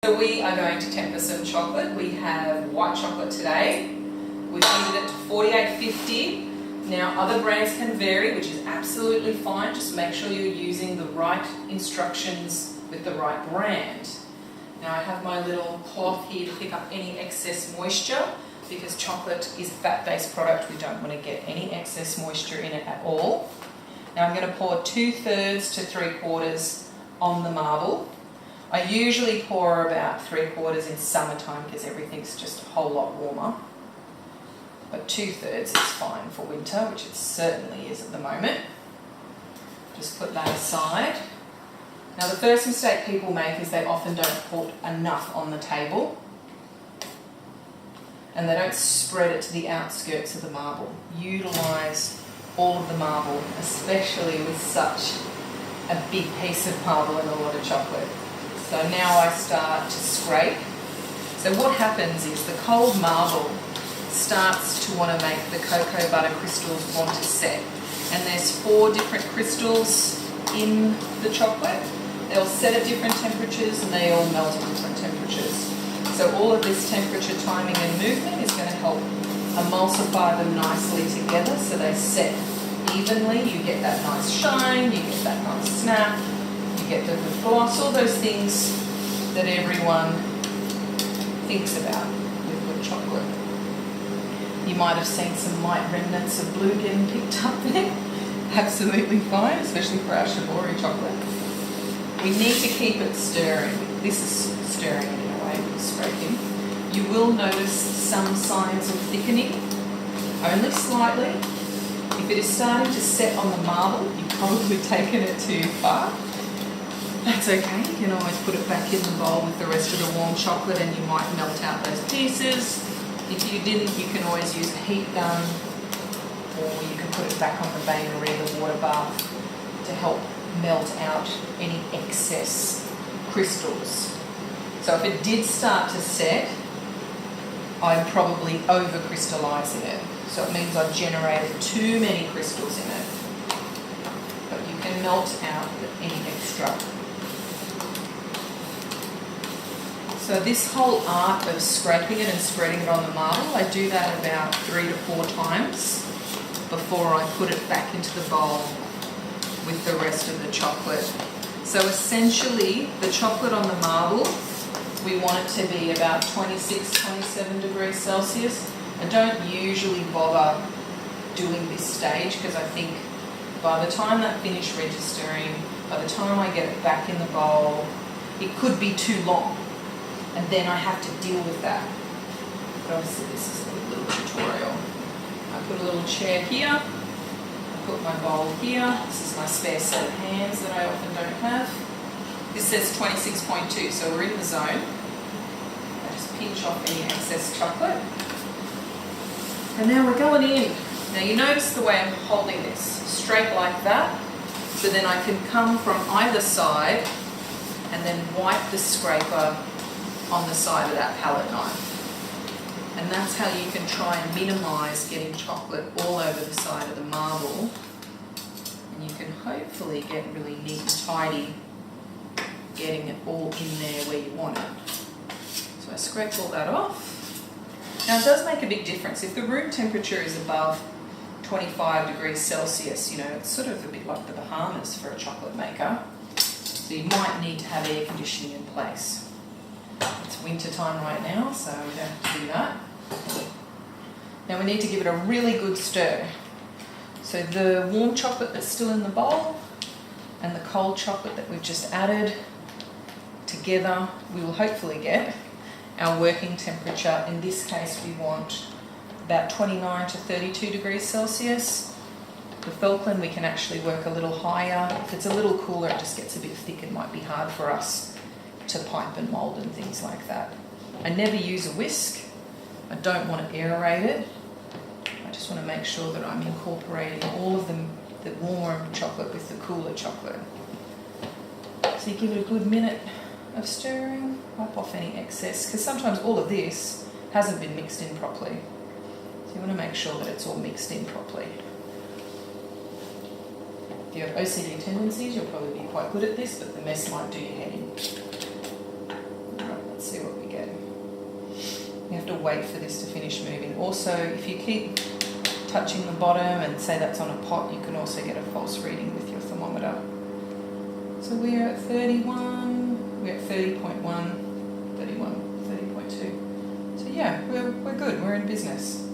So we are going to temper some chocolate. We have white chocolate today. We've heated it to 4850. Now other brands can vary, which is absolutely fine. Just make sure you're using the right instructions with the right brand. Now I have my little cloth here to pick up any excess moisture because chocolate is a fat-based product. We don't want to get any excess moisture in it at all. Now I'm going to pour 2/3 to 3/4 on the marble. I usually pour about 3/4 in summertime because everything's just a whole lot warmer. But 2/3 is fine for winter, which it certainly is at the moment. Just put that aside. Now the first mistake people make is they often don't put enough on the table and they don't spread it to the outskirts of the marble. Utilise all of the marble, especially with such a big piece of marble and a lot of chocolate. So now I start to scrape. So what happens is the cold marble starts to want to make the cocoa butter crystals want to set. And there's 4 different crystals in the chocolate. They'll set at different temperatures and they all melt at different temperatures. So all of this temperature timing and movement is going to help emulsify them nicely together so they set evenly. You get that nice shine, you get that nice snap, you get the good gloss, all those things that everyone thinks about with good chocolate. You might have seen some light remnants of blue getting picked up there. Absolutely fine, especially for our Shibori chocolate. We need to keep it stirring. This is stirring it in a way, scraping. You will notice some signs of thickening, only slightly. If it is starting to set on the marble, you've probably taken it too far. That's okay, you can always put it back in the bowl with the rest of the warm chocolate and you might melt out those pieces. If you didn't, you can always use a heat gun or you can put it back on the bain-marie, the water bath, to help melt out any excess crystals. So if it did start to set, I'm probably over-crystallizing it. So it means I've generated too many crystals in it. But you can melt out any extra. So this whole art of scraping it and spreading it on the marble, I do that about 3 to 4 times before I put it back into the bowl with the rest of the chocolate. So essentially, the chocolate on the marble, we want it to be about 26, 27 degrees Celsius. I don't usually bother doing this stage because I think by the time that finished registering, by the time I get it back in the bowl, it could be too long. And then I have to deal with that. But obviously this is a little tutorial. I put a little chair here. I put my bowl here. This is my spare set of hands that I often don't have. This says 26.2, so we're in the zone. I just pinch off any excess chocolate. And now we're going in. Now you notice the way I'm holding this, straight like that. So then I can come from either side and then wipe the scraper on the side of that palette knife. And that's how you can try and minimise getting chocolate all over the side of the marble. And you can hopefully get really neat and tidy, getting it all in there where you want it. So I scrape all that off. Now it does make a big difference. If the room temperature is above 25 degrees Celsius, you know, it's sort of a bit like the Bahamas for a chocolate maker. So you might need to have air conditioning in place. It's winter time right now, so we don't have to do that. Now we need to give it a really good stir. So the warm chocolate that's still in the bowl and the cold chocolate that we've just added together, we will hopefully get our working temperature. In this case, we want about 29 to 32 degrees Celsius. The Falkland, we can actually work a little higher. If it's a little cooler, it just gets a bit thick. It might be hard for us to pipe and mould and things like that. I never use a whisk. I don't want to aerate it. I just want to make sure that I'm incorporating all of the warm chocolate with the cooler chocolate. So you give it a good minute of stirring, wipe off any excess, because sometimes all of this hasn't been mixed in properly. So you want to make sure that it's all mixed in properly. If you have OCD tendencies, you'll probably be quite good at this, but the mess might do your head in. Right, let's wait for this to finish moving. Also, if you keep touching the bottom and say that's on a pot, you can also get a false reading with your thermometer. So we're at 31, we're at 30.1, 31, 30.2. So yeah, we're good, we're in business.